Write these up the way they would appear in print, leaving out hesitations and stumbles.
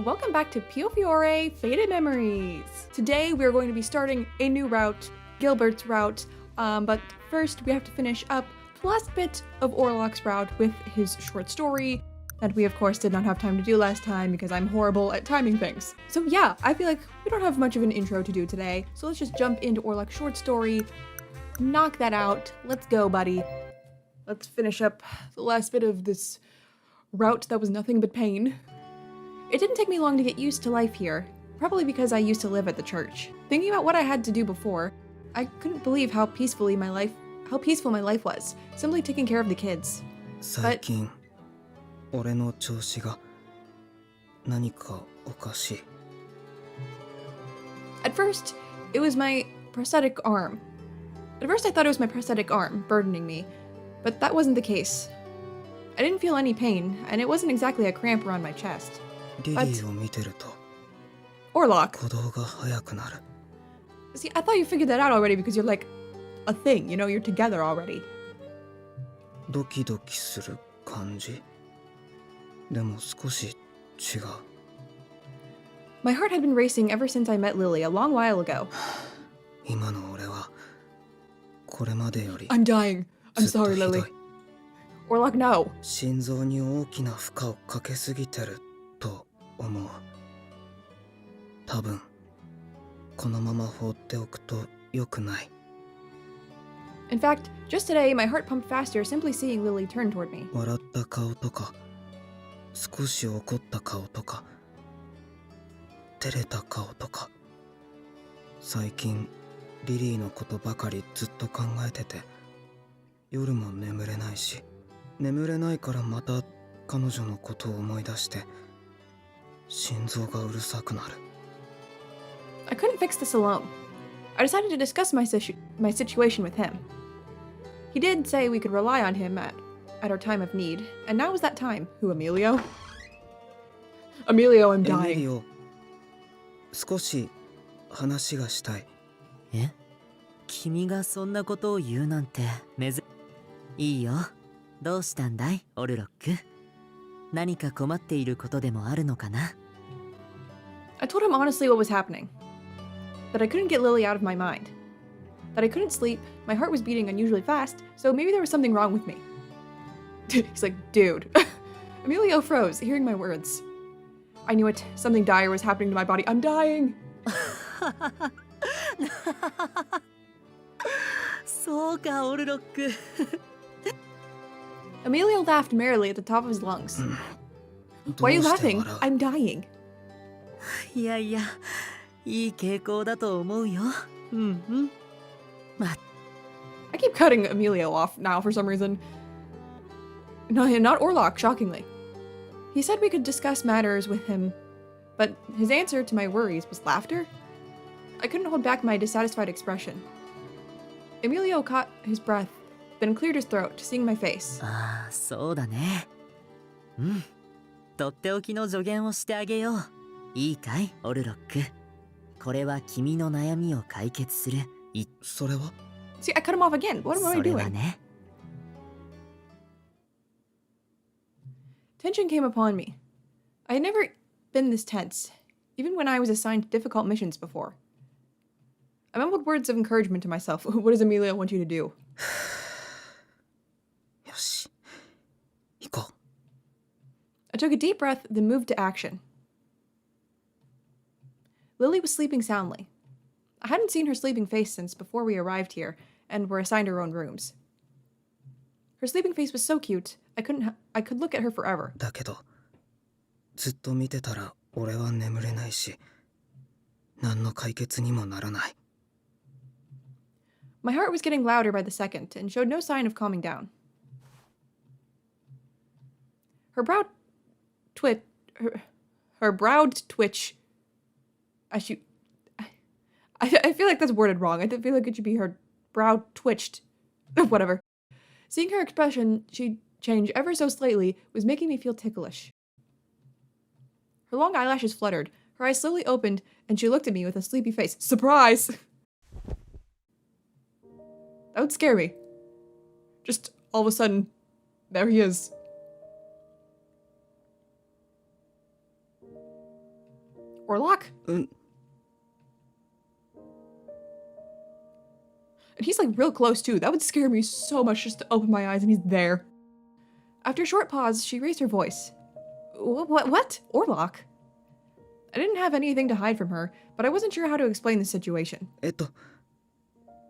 welcome back to Piofiore Faded Memories! Today we are going to be starting a new route, Gilbert's route, but first we have to finish up the last bit of Orlok's route with his short story that we of course did not have time to do last time because I'm horrible at timing things. So yeah, I feel like we don't have much of an intro to do today, so let's just jump into Orlok's short story, knock that out, let's go buddy. Let's finish up the last bit of this route that was nothing but pain. It didn't take me long to get used to life here, probably because I used to live at the church. Thinking about what I had to do before, I couldn't believe how peaceful my life was, simply taking care of the kids. But at first, it was my prosthetic arm. At first I thought it was my prosthetic arm burdening me, but that wasn't the case. I didn't feel any pain, and it wasn't exactly a cramp around my chest. But Orlok. See, I thought you figured that out already because you're like a thing, you know, you're together already. My heart had been racing ever since I met Lily a long while ago. I'm dying. I'm sorry, Lily. Orlok, no. In fact, just today, my heart pumped faster simply seeing Lily turn toward me. I couldn't fix this alone. I decided to discuss my situation with him. He did say we could rely on him at our time of need, and now is that time. Who, Emilio? Emilio, I'm dying. Emilio, 君がそんなことを言うなんていいよ。どうしたんだい、オルロック？何か困っていることでもあるのかな？ I told him honestly what was happening. That I couldn't get Lily out of my mind. That I couldn't sleep, my heart was beating unusually fast, so maybe there was something wrong with me. He's like, dude. Emilio froze, hearing my words. I knew it. Something dire was happening to my body. I'm dying! そうか、オルロック。Emilio laughed merrily at the top of his lungs. Why are you laughing? I'm dying. いやいや、いい傾向だと思うよ。I keep cutting Emilio off now for some reason. No, not Orlok, shockingly. He said we could discuss matters with him, but his answer to my worries was laughter? I couldn't hold back my dissatisfied expression. Emilio caught his breath, then cleared his throat, seeing my face. ああ、そうだね。とっておきの助言をしてあげよう。いいかい、オルロック。これは君の悩みを解決する。それは？ See, I cut him off again. What am I doing? それはね。Tension came upon me. I had never been this tense, even when I was assigned difficult missions before. I mumbled words of encouragement to myself. What does Emilio want you to do? よし、行こう。 I took a deep breath, then moved to action. Lily was sleeping soundly. I hadn't seen her sleeping face since before we arrived here and were assigned our own rooms. Her sleeping face was so cute, I could look at her forever. だけど、ずっと見てたら俺は眠れないし、何の解決にもならない。 My heart was getting louder by the second and showed no sign of calming down. Her brow twitch. I feel like that's worded wrong. I feel like it should be her brow twitched. Whatever. Seeing her expression change ever so slightly was making me feel ticklish. Her long eyelashes fluttered, her eyes slowly opened, and she looked at me with a sleepy face. Surprise! That would scare me. Just all of a sudden, there he is. Orlok? And he's like real close too. That would scare me so much just to open my eyes and he's there. After a short pause, she raised her voice. What? Orlok? I didn't have anything to hide from her, but I wasn't sure how to explain the situation.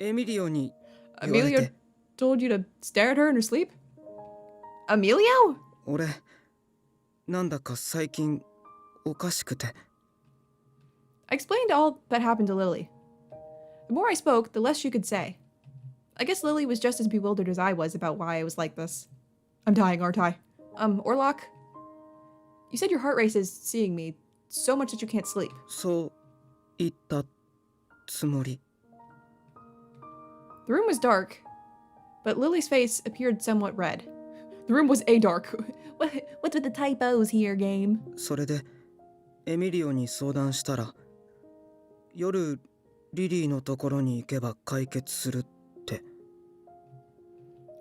Emilio told you to stare at her in her sleep? Emilio? I explained all that happened to Lily. The more I spoke, the less she could say. I guess Lily was just as bewildered as I was about why I was like this. I'm dying, aren't I? Orlok? You said your heart races seeing me so much that you can't sleep. The room was dark, but Lily's face appeared somewhat red. The room was a dark. What's with the typos here, game?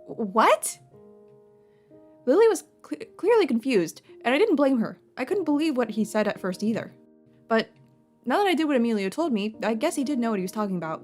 What? Lily was clearly confused, and I didn't blame her. I couldn't believe what he said at first either. But now that I did what Emilio told me, I guess he did know what he was talking about.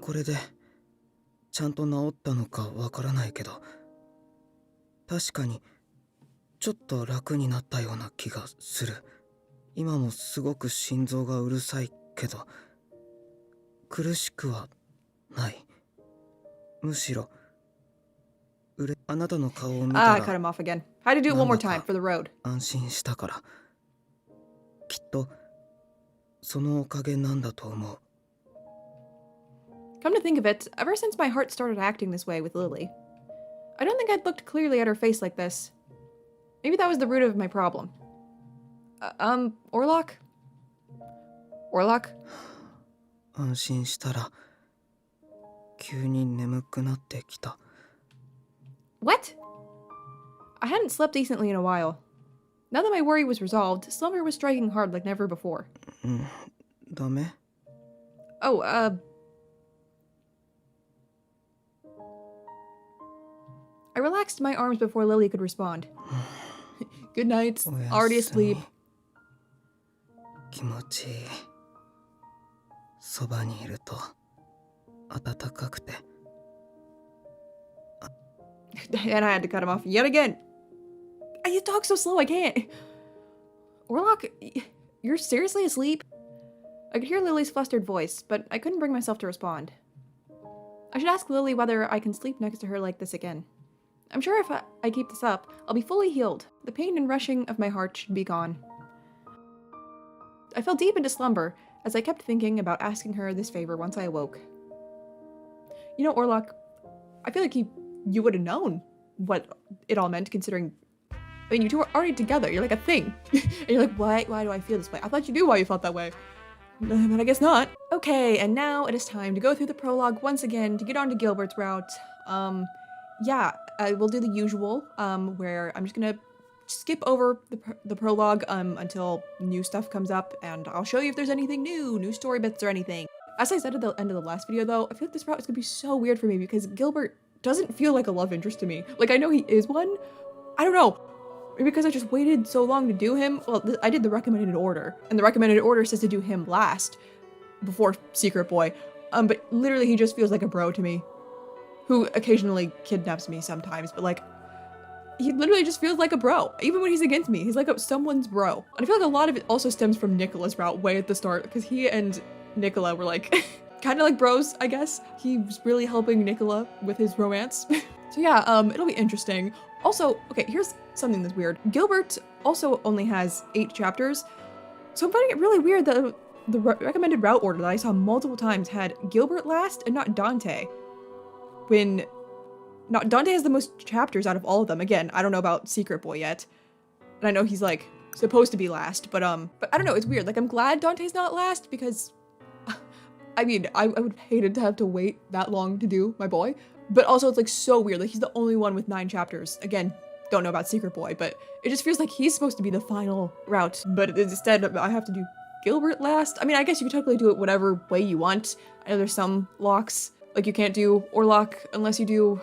I cut him off again. Had to do it one more time for the road. Come to think of it, ever since my heart started acting this way with Lily, I don't think I'd looked clearly at her face like this. Maybe that was the root of my problem. Orlok? Orlok? What? I hadn't slept decently in a while. Now that my worry was resolved, slumber was striking hard like never before. I relaxed my arms before Lily could respond. Good night. Already asleep. And I had to cut him off yet again. You talk so slow, I can't. Orlok, you're seriously asleep? I could hear Lily's flustered voice, but I couldn't bring myself to respond. I should ask Lily whether I can sleep next to her like this again. I'm sure if I keep this up, I'll be fully healed. The pain and rushing of my heart should be gone. I fell deep into slumber as I kept thinking about asking her this favor once I awoke. You know, Orlok, I feel like you would have known what it all meant, considering, I mean, you two are already together. You're like a thing. And you're like, why do I feel this way? I thought you knew why you felt that way. But I guess not. Okay, and now it is time to go through the prologue once again to get on to Gilbert's route. We'll do the usual, where I'm just gonna skip over the prologue until new stuff comes up, and I'll show you if there's anything new story bits or anything. As I said at the end of the last video though, I feel like this route is gonna be so weird for me because Gilbert doesn't feel like a love interest to me. Like, I know he is one. I don't know. Maybe because I just waited so long to do him. Well, I did the recommended order, and the recommended order says to do him last, before Secret Boy. But literally he just feels like a bro to me, who occasionally kidnaps me sometimes, but like, he literally just feels like a bro. Even when he's against me, he's like someone's bro. And I feel like a lot of it also stems from Nicola's route way at the start, because he and Nicola were like, kind of like bros, I guess. He was really helping Nicola with his romance. So yeah, it'll be interesting. Also, okay, here's something that's weird. Gilbert also only has 8 chapters, so I'm finding it really weird that the recommended route order that I saw multiple times had Gilbert last and not Dante. When Dante has the most chapters out of all of them. Again, I don't know about Secret Boy yet. And I know he's like supposed to be last, but I don't know, it's weird. Like, I'm glad Dante's not last because I mean, I would hate it to have to wait that long to do my boy, but also it's like so weird. Like, he's the only one with 9 chapters. Again, don't know about Secret Boy, but it just feels like he's supposed to be the final route, but instead I have to do Gilbert last. I mean, I guess you could technically do it whatever way you want. I know there's some locks, like you can't do Orlok unless you do,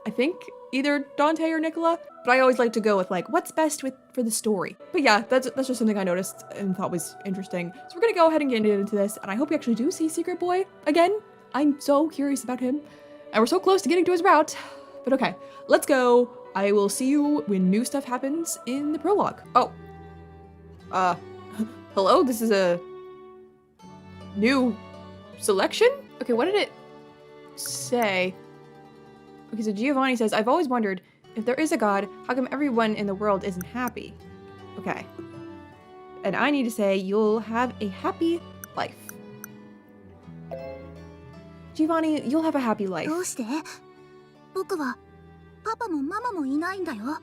I think, either Dante or Nicola. But I always like to go with like, what's best for the story. But yeah, that's just something I noticed and thought was interesting. So we're gonna go ahead and get into this, and I hope we actually do see Secret Boy again. I'm so curious about him. And we're so close to getting to his route. But okay, let's go. I will see you when new stuff happens in the prologue. Oh. Hello? This is a new selection? Okay, what did it say? Okay, so Giovanni says, I've always wondered, if there is a god, how come everyone in the world isn't happy? Okay. And I need to say, you'll have a happy life. Giovanni, you'll have a happy life. どうして？僕はパパもママもいないんだよ。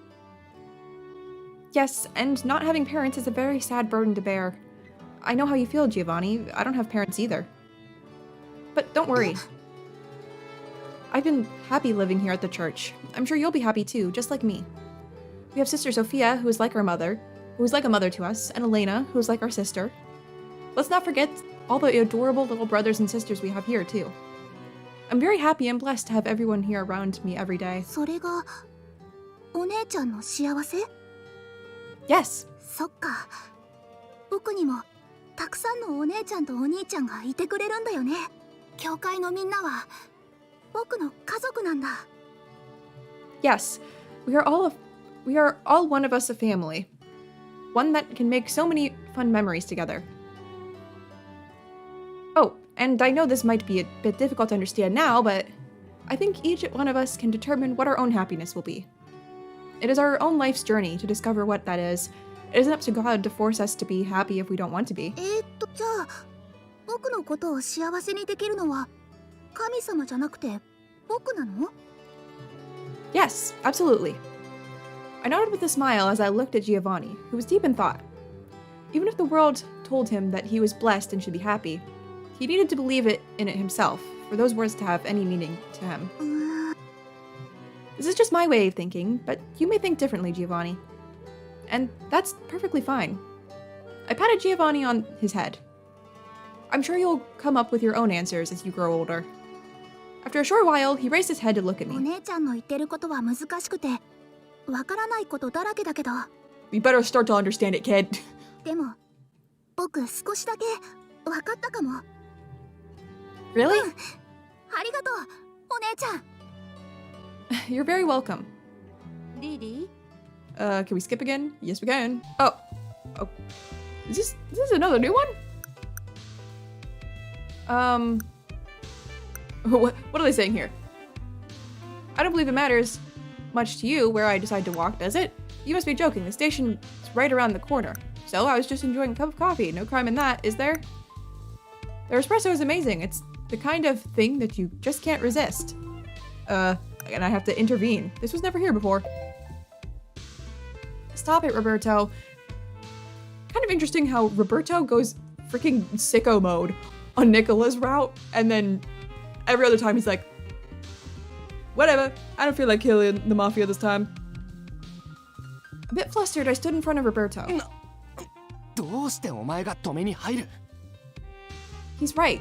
Yes, and not having parents is a very sad burden to bear. I know how you feel, Giovanni. I don't have parents either. But don't worry. I've been happy living here at the church. I'm sure you'll be happy too, just like me. We have Sister Sophia, who is like our mother, who is like a mother to us, and Elena, who is like our sister. Let's not forget all the adorable little brothers and sisters we have here too. I'm very happy and blessed to have everyone here around me every day. それがお姉ちゃんの幸せ？ Yes. そっか。僕にもたくさんのお姉ちゃんとお兄ちゃんがいてくれるんだよね。教会のみんなは僕の家族なんだ。 Yes, we are all one of us a family. One that can make so many fun memories together. Oh, and I know this might be a bit difficult to understand now, but I think each one of us can determine what our own happiness will be. It is our own life's journey to discover what that is. It isn't up to God to force us to be happy if we don't want to be. じゃあ僕のことを幸せにできるのは神様じゃなくて僕なの？ Yes, absolutely. I nodded with a smile as I looked at Giovanni, who was deep in thought. Even if the world told him that he was blessed and should be happy, he needed to believe in it himself for those words to have any meaning to him. This is just my way of thinking, but you may think differently, Giovanni. And that's perfectly fine. I patted Giovanni on his head. I'm sure you'll come up with your own answers as you grow older. After a short while, he raised his head to look at お me. 姉ちゃんの言ってることは難しくてわからないことだらけだけど We better start to understand it, kid. でも僕少しだけわかったかも。 Really? ありがとうお姉ちゃん。 You're very welcome. リリー Can we skip again? Yes, we can. Oh. Is this another new one? What are they saying here? I don't believe it matters much to you where I decide to walk, does it? You must be joking. The station's right around the corner. So I was just enjoying a cup of coffee. No crime in that, is there? Their espresso is amazing. It's the kind of thing that you just can't resist. And I have to intervene. This was never here before. Stop it, Roberto. Kind of interesting how Roberto goes freaking sicko mode on Nicola's route, and then every other time he's like, whatever, I don't feel like killing the mafia this time. A bit flustered, I stood in front of Roberto. どうしてお前が止めに入る？ He's right.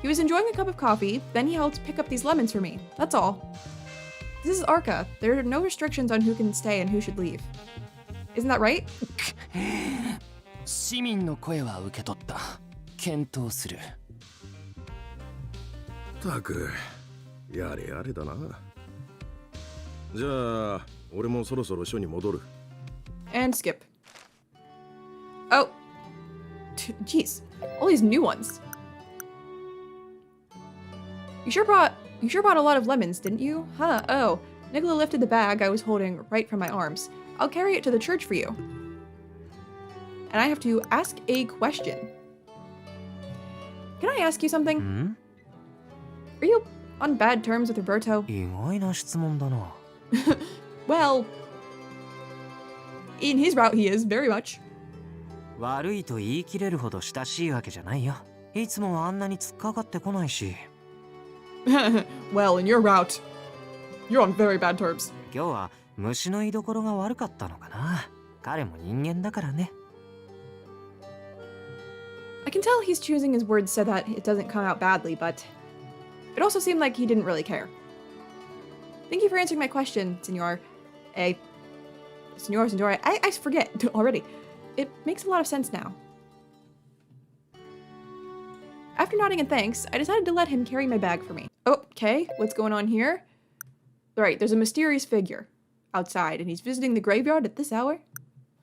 He was enjoying a cup of coffee, then he helped pick up these lemons for me. That's all. This is Arca. There are no restrictions on who can stay and who should leave. Isn't that right? 市民の声は受け取った。検討する。たく、やれやれだな。じゃあ、俺もそろそろ署に戻る。And skip. Oh. Jeez. All these new ones. You sure brought a lot of lemons, didn't you? Huh, oh. Nicola lifted the bag I was holding right from my arms. I'll carry it to the church for you. And I have to ask a question. Can I ask you something? Are you on bad terms with Roberto? 意外な質問だな。Well, in his route he is, very much. 悪いと言い切れるほど親しいわけじゃないよ。いつもあんなに突っかかってこないし。Well, in your route, you're on very bad terms. 今日は虫の居所が悪かったのかな。彼も人間だからね。I can tell he's choosing his words so that it doesn't come out badly, but it also seemed like he didn't really care. Thank you for answering my question, Senor. Senora. I forget already. It makes a lot of sense now. After nodding in thanks, I decided to let him carry my bag for me. Oh, okay, what's going on here? Right, there's a mysterious figure outside, and he's visiting the graveyard at this hour?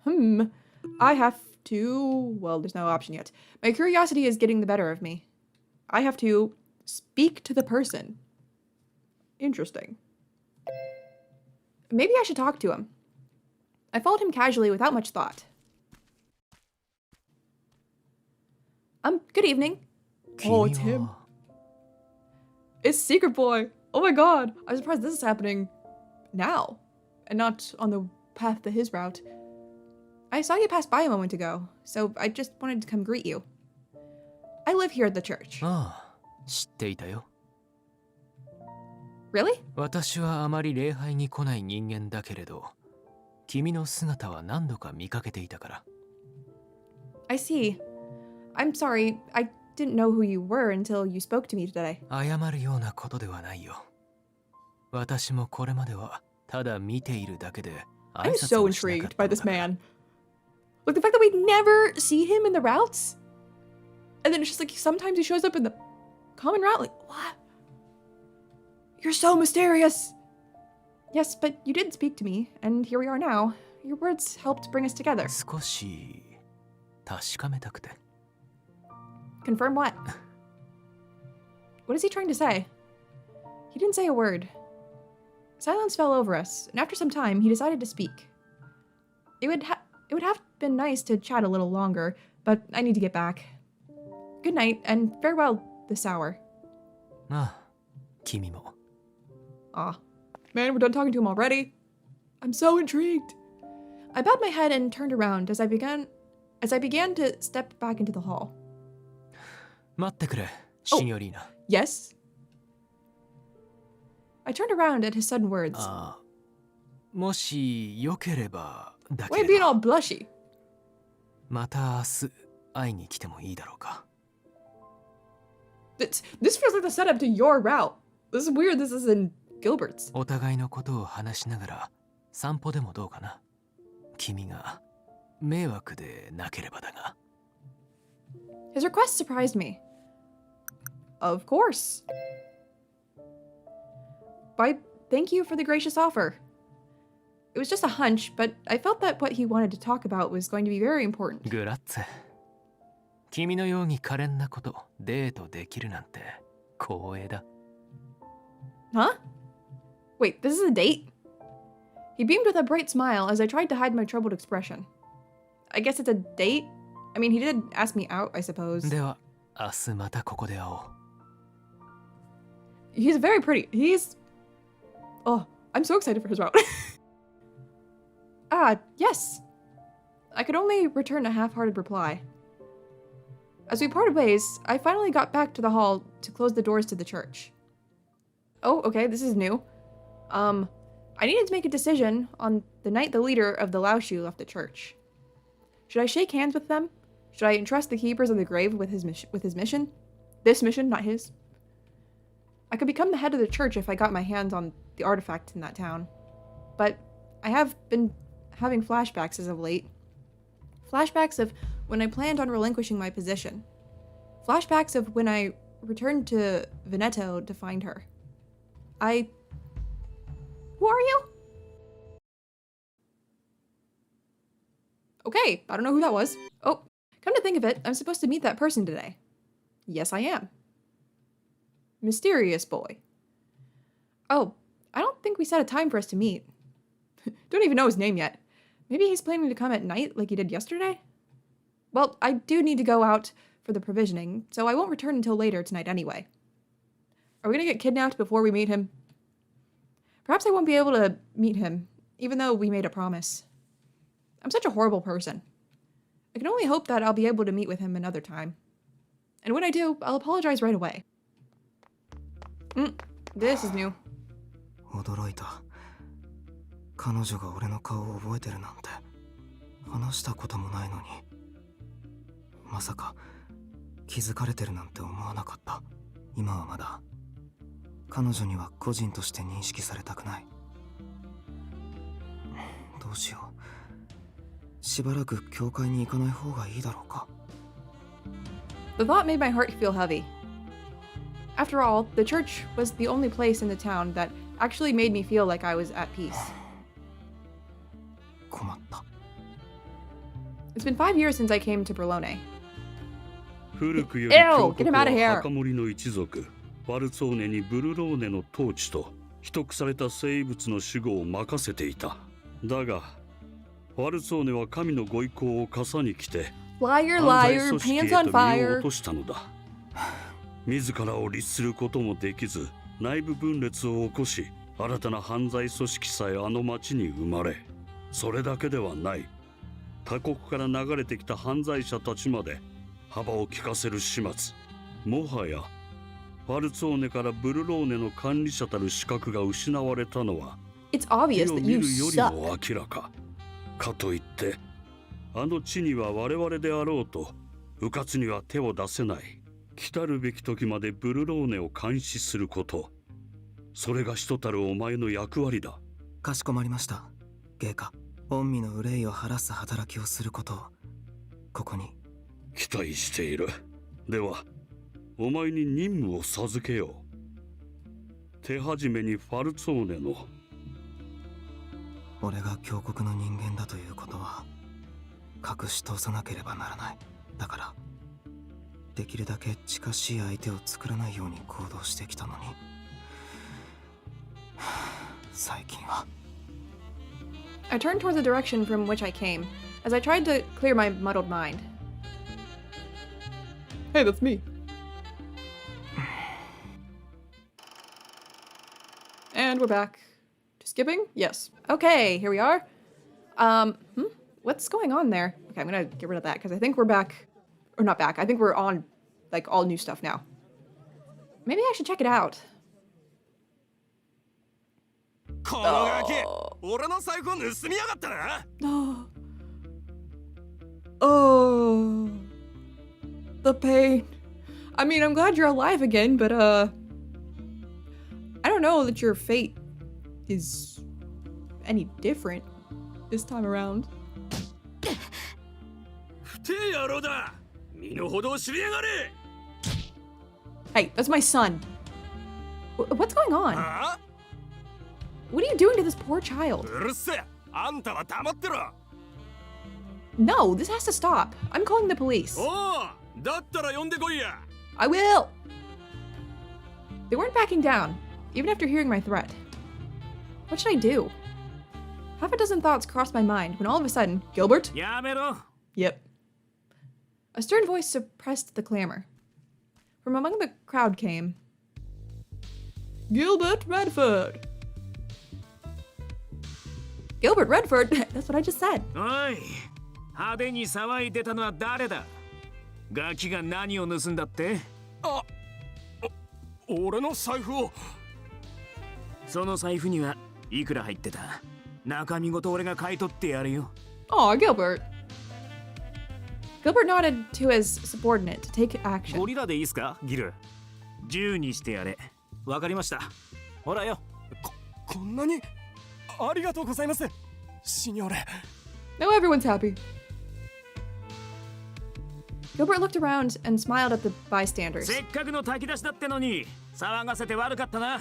I have to... Well, there's no option yet. My curiosity is getting the better of me. I have to speak to the person. Interesting. Maybe I should talk to him. I followed him casually without much thought. Good evening. Oh, it's him. It's Secret Boy. Oh my god. I'm surprised this is happening now and not on the path to his route. I saw you pass by a moment ago, so I just wanted to come greet you. I live here at the church. ああ、知っていたよ。 Really? 私はあまり礼拝に来ない人間だけれど、君の姿は何度か見かけていたから。 I see. I'm sorry. I didn't know who you were until you spoke to me today. 謝るようなことではないよ。私もこれまではただ見ているだけで挨 I'm 拶 so をしなか intrigued った by の this だから。 man. Like the fact that we never see him in the routes, and then it's just like sometimes he shows up in the common route. Like, what? You're so mysterious. Yes, but you did speak to me, and here we are now. Your words helped bring us together. 少し確かめたくて。 Confirm what? What is he trying to say? He didn't say a word. Silence fell over us, and after some time, he decided to speak. It would have been nice to chat a little longer, but I need to get back. Good night, and farewell this hour. ああ、君も。 Aw. Man, we're done talking to him already. I'm so intrigued. I bowed my head and turned around as I began to step back into the hall. 待ってくれ、シニョリーナ。 Yes? I turned around at his sudden words. ああ、もしよければだ Why け are you れ being ば all blushy? また明日会いに来てもいいだろうか。 This feels like the setup to your route. This is weird. This is in Gilbert's. お互いのことを話しながら散歩でもどうかな。君が迷惑でなければだが。 His request surprised me. Of course. Why, thank you for the gracious offer. It was just a hunch, but I felt that what he wanted to talk about was going to be very important. グラッツェ。君のように可憐なことデートできるなんて光栄だ。 Huh? Wait, this is a date? He beamed with a bright smile as I tried to hide my troubled expression. I guess it's a date? I mean, he did ask me out, I suppose. では明日またここで会おう。 He's very pretty. Oh, I'm so excited for his route. Yes. I could only return a half-hearted reply. As we parted ways, I finally got back to the hall to close the doors to the church. Oh, okay, this is new. I needed to make a decision on the night the leader of the Laoshu left the church. Should I shake hands with them? Should I entrust the keepers of the grave with his mission? This mission, not his. I could become the head of the church if I got my hands on the artifact in that town. But I have been having flashbacks as of late. Flashbacks of when I planned on relinquishing my position. Flashbacks of when I returned to Veneto to find her. Who are you? Okay, I don't know who that was. Oh, come to think of it, I'm supposed to meet that person today. Yes, I am. Mysterious boy. Oh, I don't think we set a time for us to meet. Don't even know his name yet. Maybe he's planning to come at night like he did yesterday? Well, I do need to go out for the provisioning, so I won't return until later tonight anyway. Are we gonna get kidnapped before we meet him? Perhaps I won't be able to meet him, even though we made a promise. I'm such a horrible person. I can only hope that I'll be able to meet with him another time. And when I do, I'll apologize right away. This is new. 驚いた。彼女が俺の顔を覚えてるなんて話したこともないのに、まさか気づかれてるなんて思わなかった。今はまだ彼女には個人として認識されたくない。どうしよう。しばらく教会に行かない方がいいだろうか。 The thought made my heart feel heavy. After all, the church was the only place in the town that actually made me feel like I was at peace. 困った。 It's been 5 years since I came to Berlone. 古くより Ew, 強 get 国 him out of は here. 墓守の一族ファルツォーネにブルローネの統治と秘匿された生物の守護を任せていた。だがファルツォーネは神のご意向を笠に来て Liar, 犯罪 liar, 組織へ pants と on 身を fire. 落としたのだ。自らを律することもできず内部分裂を起こし新たな犯罪組織さえあの町に生まれ、それだけではない。他国から流れてきた犯罪者たちまで幅を利かせる始末。もはやファルツォーネからブルローネの管理者たる資格が失われたのは It's obvious 火を that 見 you るより suck. も明らか。かといってあの地には我々であろうと迂闊には手を出せない。来たるべき時までブルローネを監視すること、それがしとたるお前の役割だ。かしこまりました。芸家、御身の憂いを晴らす働きをすることをここに。期待している。ではお前に任務を授けよう。手始めにファルツォーネの。俺が強国の人間だということは隠し通さなければならない。だからできるだけ近しい相手を作らないように行動してきたのに最近は。 I turned towards the direction from which I came, as I tried to clear my muddled mind. Hey, that's me. And we're back. Skipping? Yes. Okay, here we are. What's going on there? Okay, I'm gonna get rid of that because I think we're back. Or not back. I think we're on, like, all new stuff now. Maybe I should check it out. このガキ、俺の財布を盗みやがったな。Oh. The pain. I mean, I'm glad you're alive again, but, I don't know that your fate is any different this time around. 不定野郎だ。身の程を知りやがれ。Hey, that's my son. What's going on? ああ、 What are you doing to this poor child? うるせえ。あんたは黙ってろ。 No, this has to stop. I'm calling the police. おお、だったら呼んでこいや。 I will! They weren't backing down, even after hearing my threat. What should I do? Half a dozen thoughts crossed my mind when all of a sudden, Gilbert? やめろ。 Yep. A stern voice suppressed the clamor. From among the crowd came Gilbert Redford. Gilbert Redford? That's what I just said. おい、派手に騒いでたのは誰だ？ガキが何を盗んだって？あ、俺の財布を。その財布にはいくら入ってた？中身ごと俺が買い取ってやるよ。Aw, Gilbert. Gilbert nodded to his subordinate to take action. ゴリラでいいっすか、ギル。10にしてやれ。わかりました。ほらよ。こんなにありがとうございます、シニョーレ。 Now everyone's happy. Gilbert looked around and smiled at the bystanders. せっかくの炊き出しだってのに騒がせて悪かったな。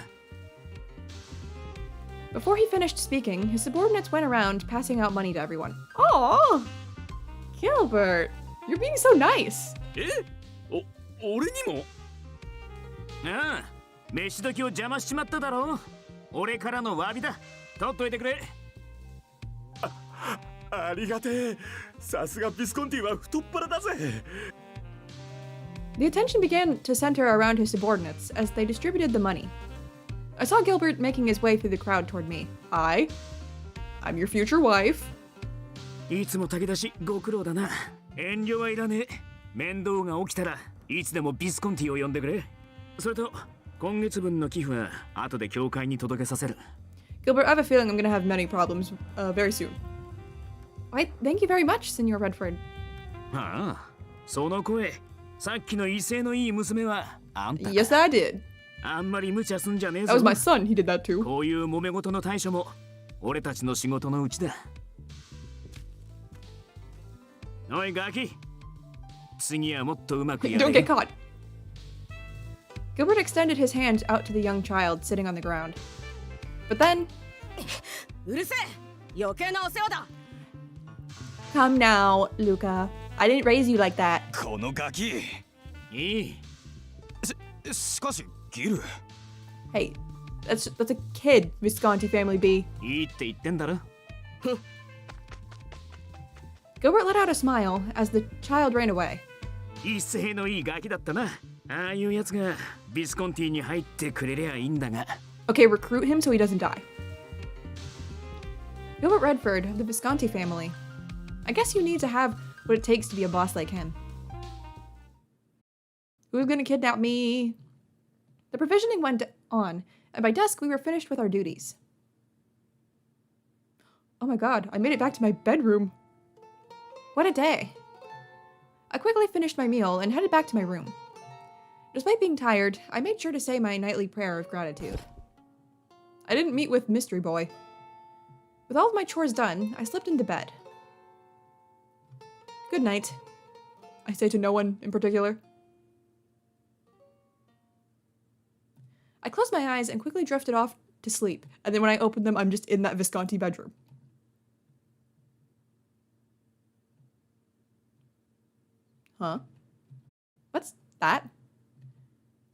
Before he finished speaking, his subordinates went around passing out money to everyone. Aw! Gilbert, you're being so nice. え？俺にも？ああ、飯時を邪魔しちまっただろう。俺からの詫びだ。取っといてくれ。ありがてえ。さすがビスコンティは太っ腹だぜ。 The attention began to center around his subordinates as they distributed the money. I saw Gilbert making his way through the crowd toward me. I'm your future wife. いつも炊き出しご苦労だな。遠慮はいらねえ。面倒が起きたらいつでもビスコンティを呼んでくれ。それと今月分の寄付は後で教会に届けさせる。 Gilbert, I have a feeling I'm gonna have many problems very soon. Why, thank you very much, Senor Redford. ああ、その声。さっきの威勢のいい娘はあんたか。 Yes, I did. あんまり無茶すんじゃねえ That ぞ。 was my son. He did that too. こういう揉め事の対処も俺たちの仕事のうちだ。おいガキ、次はもっとうまくや Don't れ get caught. Gilbert extended his hand out to the young child sitting on the ground. But then, うるせえ、余計なお世話だ。 come now, Luca. I didn't raise you like that. このガキ。いい。しかしギル。 Hey, that's a kid, Visconti family B. いいって言ってんだろ。 Gilbert let out a smile as the child ran away. 威勢のいいガキだったな。ああいうやつがビスコンティに入ってくれりゃいいんだが。 Okay, recruit him so he doesn't die. Gilbert Redford of the Visconti family. I guess you need to have what it takes to be a boss like him. Who's gonna kidnap me? The provisioning went on, and by dusk we were finished with our duties. Oh my god, I made it back to my bedroom. What a day. I quickly finished my meal and headed back to my room. Despite being tired, I made sure to say my nightly prayer of gratitude. I didn't meet with Mystery Boy. With all of my chores done, I slipped into bed. Good night. I say to no one in particular. I closed my eyes and quickly drifted off to sleep, and then when I opened them, I'm just in that Visconti bedroom. Huh? What's that?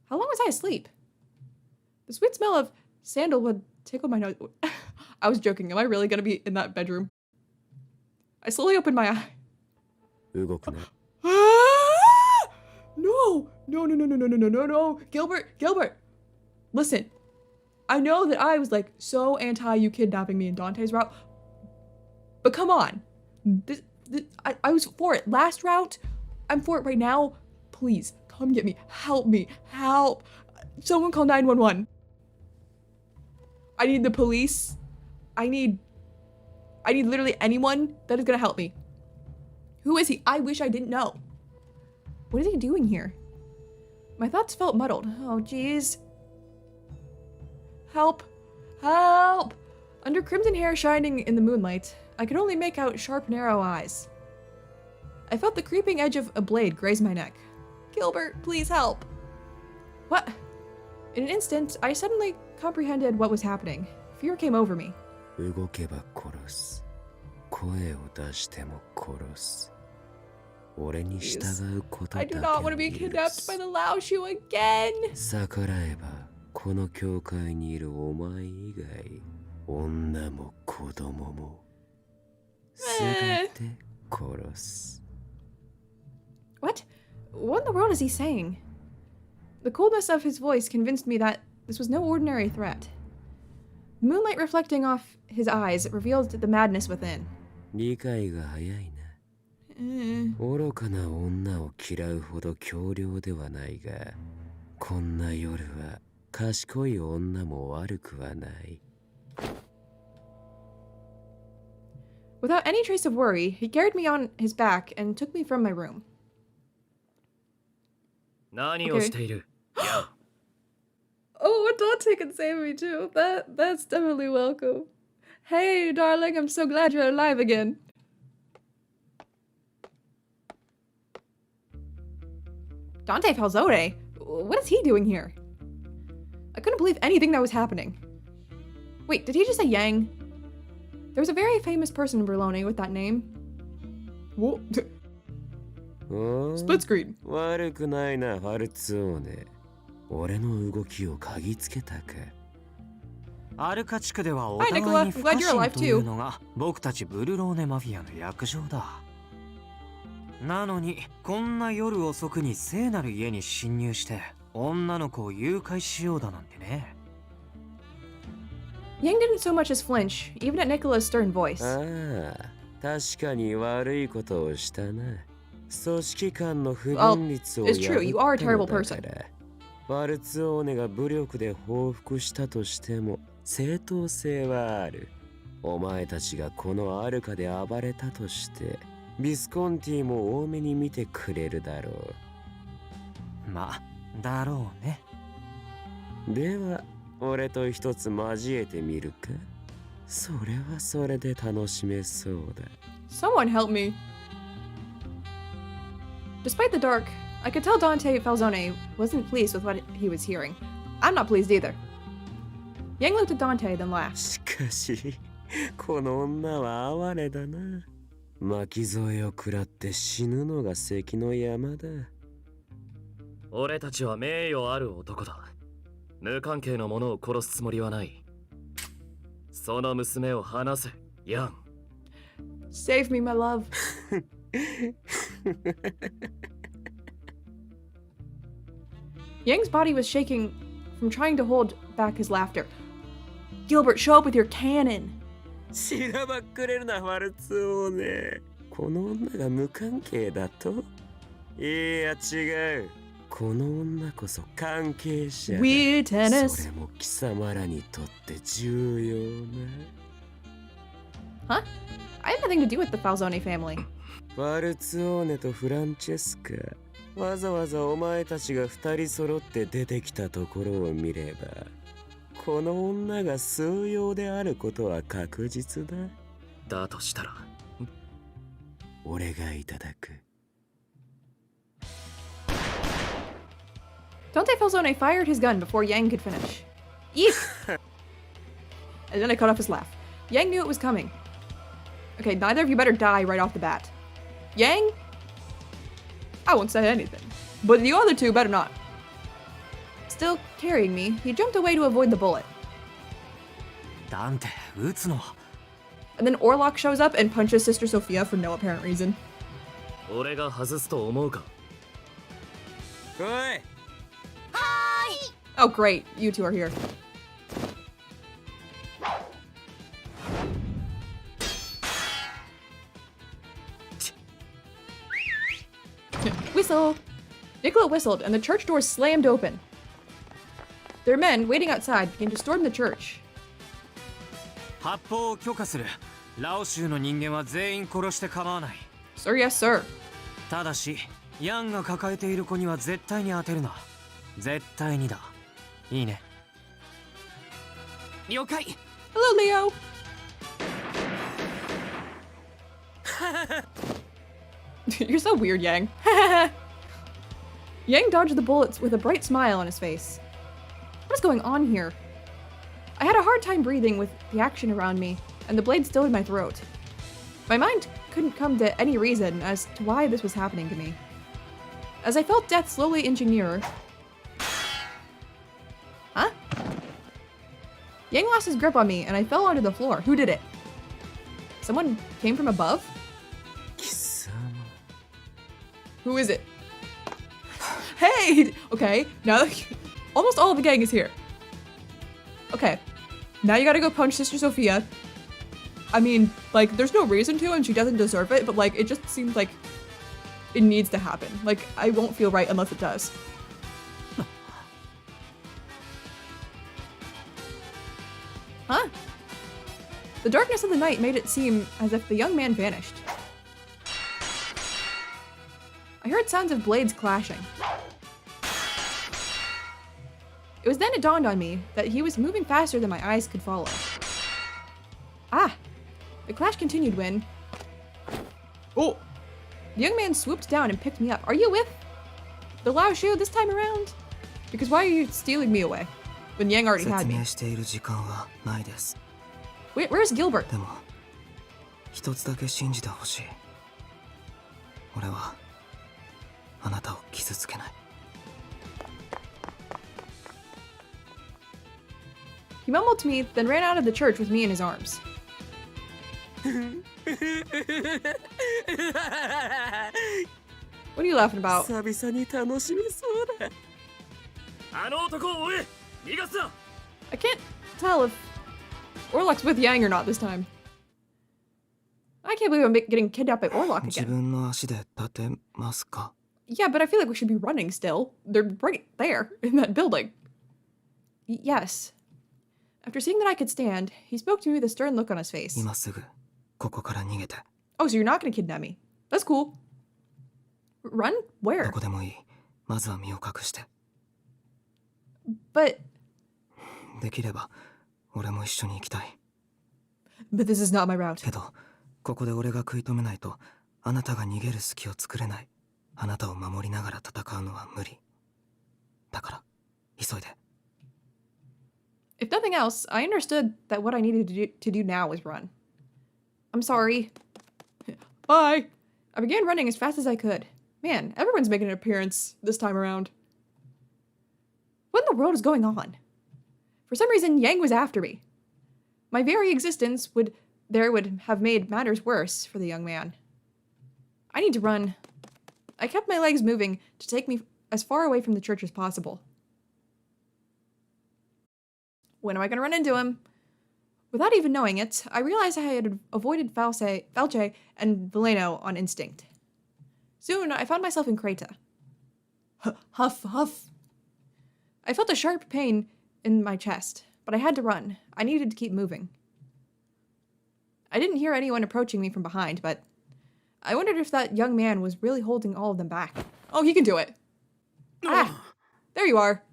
How long was I asleep? The sweet smell of sandalwood tickled my nose. I was joking. Am I really gonna be in that bedroom? I slowly opened my eye. No! No! No, no, no, no, no, no, no, no, no! Gilbert! Listen, I know that I was like so anti you kidnapping me in Dante's route, but come on. I was for it last route. I'm for it right now. Please, come get me. Help me. Help. Someone call 911. I need the police. I need literally anyone that is gonna help me. Who is he? I wish I didn't know. What is he doing here? My thoughts felt muddled. Oh, jeez. Help. Help! Under crimson hair shining in the moonlight, I could only make out sharp, narrow eyes. I felt the creeping edge of a blade graze my neck. Gilbert, please help. What? In an instant, I suddenly comprehended what was happening. Fear came over me. 動けば殺す。声を出しても殺す。俺に従うことだ I け do を not want to be 許 kidnapped す by the Laoshu again. 逆らえばこの教会にいるお前以外女も子供も全て殺す What? What in the world is he saying? The coldness of his voice convinced me that this was no ordinary threat. The moonlight reflecting off his eyes revealed the madness within. 理解が早いな愚かな女を嫌うほど強量ではないがこんな夜は賢い女も悪くはない Without any trace of worry, he carried me on his back and took me from my room. 何をしている？ Oh, Dante can save me too. That's definitely welcome. Hey, darling, I'm so glad you're alive again. Dante Falzone? What is he doing here? I couldn't believe anything that was happening. Wait, did he just say Yang? There was a very famous person in Berlone with that name. Whoa. Split screen. 悪くないなファルツオーネ俺の動きを嗅ぎつけたかアルカ地区ではお Hi, 互い Nicola. に I'm 不 glad 可 you're alive 侵という too. のが僕たちブルローネマフィアの約定だなのにこんな夜遅くに聖なる家に侵入して女の子を誘拐しようだなんてね Yang didn't so much as flinch, even at Nicola's stern voice. ああ確かに悪いことをしたな組織間の不 Well, 分率を it's true, you are a 破ったの terrible だ person. からファルツオーネが武力で報復したとしても正当性はあるお前たちがこのアルカで暴れたとしてビスコンティも多めに見てくれるだろうまあだろうねでは俺と一つ交えてみるかそれはそれで楽しめそうだ Someone help me. Despite the dark, I could tell Dante Falzone wasn't pleased with what he was hearing. I'm not pleased either. Yang looked at Dante, then laughed. しかしこの女は哀れだな。巻き添えを食らって死ぬのが関の山だ。俺たちは名誉ある男だ。無関係の者を殺すつもりはない。その娘を離せ、ヤン。Save me, my love. Yang's body was shaking from trying to hold back his laughter. Gilbert, show up with your cannon. しらばっくれるな、ワルツ王ね。この女が無関係だと？いや違う。この女こそ関係者だ。Weird tennis. それも貴様らにとって重要な。Huh? I have nothing to do with the Falzone family. ワルツオーネとフランチェスカ、わざわざお前たちが二人揃って出てきたところを見れば、この女が数用であることは確実だ。だとしたら、俺がいただく。Dante Falzone fired his gun before Yang could finish. Eek! And then I cut off his laugh. Yang knew it was coming. Okay, neither of you better die right off the bat. Yang? I won't say anything. But the other two better not. Still carrying me, he jumped away to avoid the bullet. ダンテ、撃つの。And then Orlok shows up and punches Sister Sophia for no apparent reason. 俺が外すと思うか。おい。Oh great, you two are here. Whistle! Nicola whistled and the church doors slammed open. Their men waiting outside began to storm the church. 発砲を許可する。ラオ州の人間は全員殺して構わない。Sir, yes, sir. ただし、ヤンが抱えている子には絶対に当てるな。絶対にだ。いいね。了解。Hello, Leo. You're so weird, Yang. Yang dodged the bullets with a bright smile on his face. What is going on here? I had a hard time breathing with the action around me, and the blade still in my throat. My mind couldn't come to any reason as to why this was happening to me. As I felt death slowly inching nearer... Huh? Yang lost his grip on me, and I fell onto the floor. Who did it? Someone came from above? Who is it? Hey! Okay, now almost all of the gang is here. Okay, now you gotta go punch Sister Sophia. I mean, like, there's no reason to, and she doesn't deserve it, but, like, it just seems like it needs to happen. Like, I won't feel right unless it does. Huh? The darkness of the night made it seem as if the young man vanished. I heard sounds of blades clashing. It was then it dawned on me that he was moving faster than my eyes could follow. Ah! The clash continued when... Oh! The young man swooped down and picked me up. Are you with the Lao Shu this time around? Because why are you stealing me away when Yang already had me? Where's Gilbert? でも、一つだけ信じてほしい。俺はあなたを傷つけない。He mumbled to me, then ran out of the church with me in his arms. What are you laughing about? 久々に楽しみそうだ。あの男を追え！逃がすな！ I can't tell if Orlok's with Yang or not this time. I can't believe I'm getting kidnapped by Orlok 自 again. 分の足で立てますか? Yeah, but I feel like we should be running still. They're right there in that building. Yes. After seeing that I could stand, he spoke to me with a stern look on his face. 今すぐここから逃げて。 Oh, so you're not gonna kidnap me. That's cool. Run? ど Where? こでもいい。まずは身を隠して。 But... できれば俺も一緒に行きたい。 But this is not my route. けど、ここで俺が食い止めないと、あなたが逃げる隙を作れない。あなたを守りながら戦うのは無理。だから、急いで。If nothing else, I understood that what I needed to do now was run. I'm sorry. Bye. I began running as fast as I could. Man, everyone's making an appearance this time around. What in the world is going on? For some reason, Yang was after me. My very existence would have made matters worse for the young man. I need to run. I kept my legs moving to take me as far away from the church as possible. When am I going to run into him? Without even knowing it, I realized I had avoided Falce and Veleno on instinct. Soon, I found myself in Creta. Huff, huff. I felt a sharp pain in my chest, but I had to run. I needed to keep moving. I didn't hear anyone approaching me from behind, but I wondered if that young man was really holding all of them back. Oh, he can do it. Ah, there you are.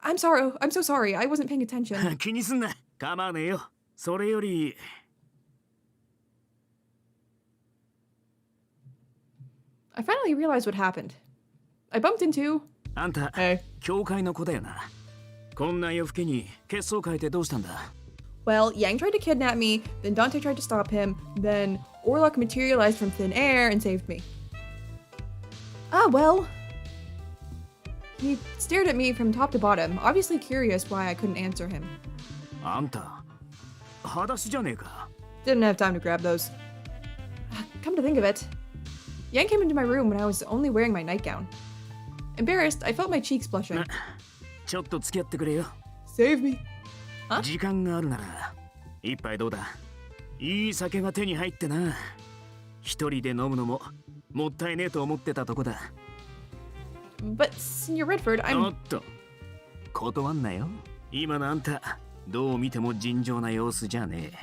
I'm sorry. I'm so sorry. I wasn't paying attention. 気にすんな。構わねえよ。それより。I finally realized what happened. I bumped into... あんた、教会の子だよな。こんな夜更けに血相変えてどうしたんだ? Well, Yang tried to kidnap me, then Dante tried to stop him, then Orlok materialized from thin air and saved me. Ah, well... He stared at me from top to bottom, obviously curious why I couldn't answer him. あんた、裸足じゃねえか。 Didn't have time to grab those. Come to think of it, Yang came into my room when I was only wearing my nightgown. Embarrassed, I felt my cheeks blushing. ちょっと付き合ってくれよ。Save me. Huh? 時間があるなら、一杯どうだ。いい酒が手に入ってな。一人で飲むのももったいねえと思ってたとこだ。But, Senior Redford, I'm... おっと、断んなよ。今のあんた、どう見ても尋常な様子じゃねえ。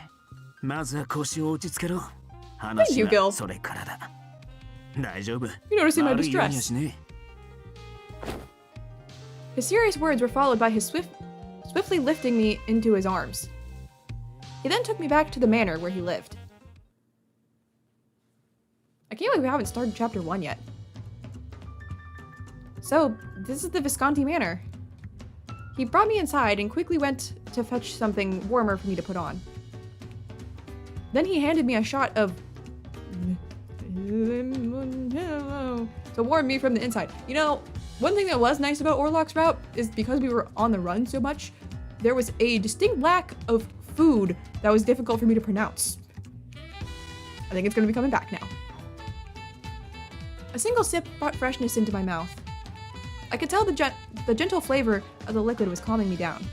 まずは腰を落ち着けろ。話はそれからだ。大丈夫。You noticing my 悪いようには distress. しね His serious words were followed by his swiftly lifting me into his arms. He then took me back to the manor where he lived. I can't believe we haven't started chapter 1 yet. So, this is the Visconti Manor. He brought me inside and quickly went to fetch something warmer for me to put on. Then he handed me a shot of... to warm me from the inside. You know, one thing that was nice about Orlok's route is because we were on the run so much, there was a distinct lack of food that was difficult for me to pronounce. I think it's going to be coming back now. A single sip brought freshness into my mouth. I could tell the gentle flavor of the liquid was calming me down.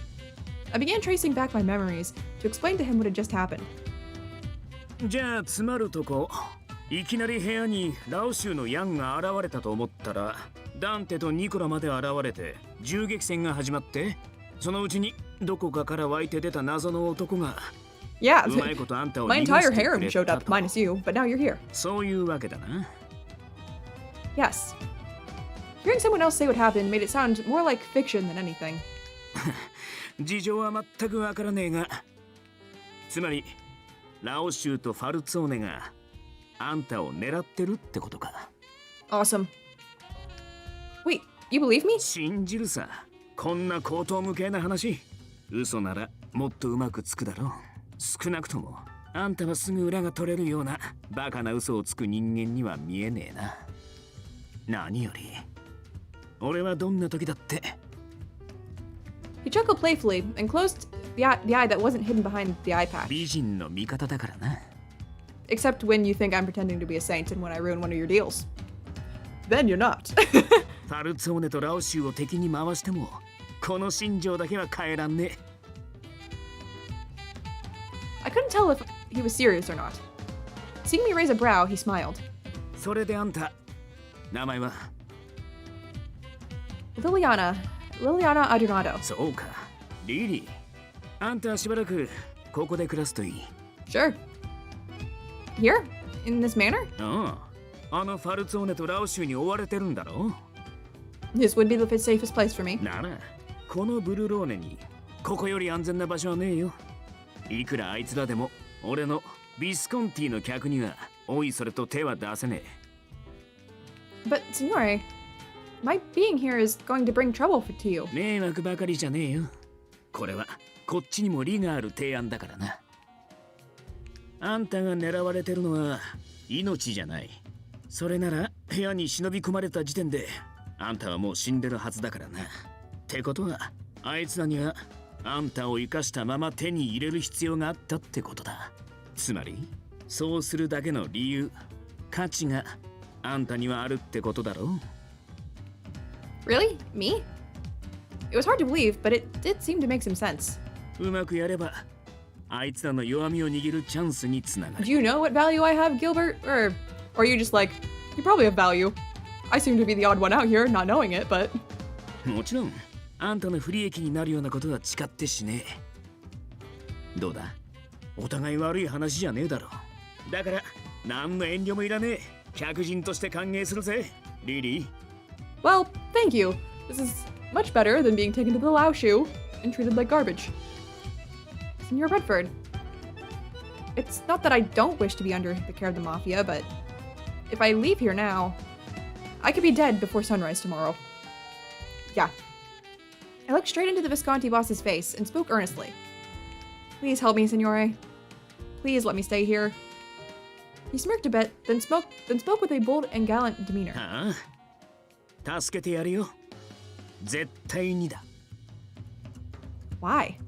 I began tracing back my memories to explain to him what had just happened. じゃあ、つまるとこ。いきなり部屋にラオシュのヤンが現れたと思ったら、ダンテとニコラまで現れて銃撃戦が始まって、そのうちにどこかから湧いて出た謎の男が、 Yeah, うまいことあんたを my 逃が entire してく harem れ showed た up, と。 minus you, but now you're here. そういうわけだな。 Yes. Hearing someone else say what happened made it sound more like fiction than anything. 事情は全くわからねえが、つまりラオシュとファルツォーネがあんたを狙ってるってことか。 Awesome. Wait, you believe me? 信じるさ。こんな荒唐無稽な話。嘘ならもっとうまくつくだろう。少なくともあんたはすぐ裏が取れるようなバカな嘘をつく人間には見えねえな。何より俺はどんな時だって。 He chuckled playfully and closed the eye that wasn't hidden behind the eye patch. 美人の味方だからな。 Except when you think I'm pretending to be a saint and when I ruin one of your deals. Then you're not. ファルツォーネとラオシュを敵に回してもこの心情だけは変えらんねえ。 I couldn't tell if he was serious or not. Seeing me raise a brow, he smiled. それであんた、名前は Liliana Adornado. そうか、リリー。あんたはしばらくここで暮らすといい。 Sure. Here? In this manor? ああ、あのファルツォーネとラオシュに追われてるんだろ。 This would be the safest place for me. なら、このブルローネにここより安全な場所はねえよ。いくらあいつらでも俺のビスコンティの客にはおいそれと手は出せねえ。But, Signore, my being here is going to bring trouble to you. 迷惑ばかりじゃねえよ。これはこっちにも利がある提案だからな。あんたが狙われてるのは命じゃない。それなら部屋に忍び込まれた時点であんたはもう死んでるはずだからな。ってことはあいつらにはあんたを生かしたまま手に入れる必要があったってことだ。つまりそうするだけの理由、価値があんたにはあるってことだろう。Really? Me? It was hard to believe, but it did seem to make some sense. うまくやればあいつらの弱みを握るチャンスにつながる。 Do you know what value I have, Gilbert? Or are you just like, you probably have value? I seem to be the odd one out here, not knowing it, but... もちろんあんたの不利益になるようなことは誓ってしねえ。どうだ、お互い悪い話じゃねえだろ。だから何の遠慮もいらねえ。客人として歓迎するぜ、リリー。 Well, thank you. This is much better than being taken to the Lao Shu and treated like garbage. Senor Redford, it's not that I don't wish to be under the care of the Mafia, but if I leave here now, I could be dead before sunrise tomorrow. Yeah. I looked straight into the Visconti boss's face and spoke earnestly. Please help me, Signore. Please let me stay here. He smirked a bit, then spoke with a bold and gallant demeanor. ああ、助けてやるよ。絶対にだ。Why?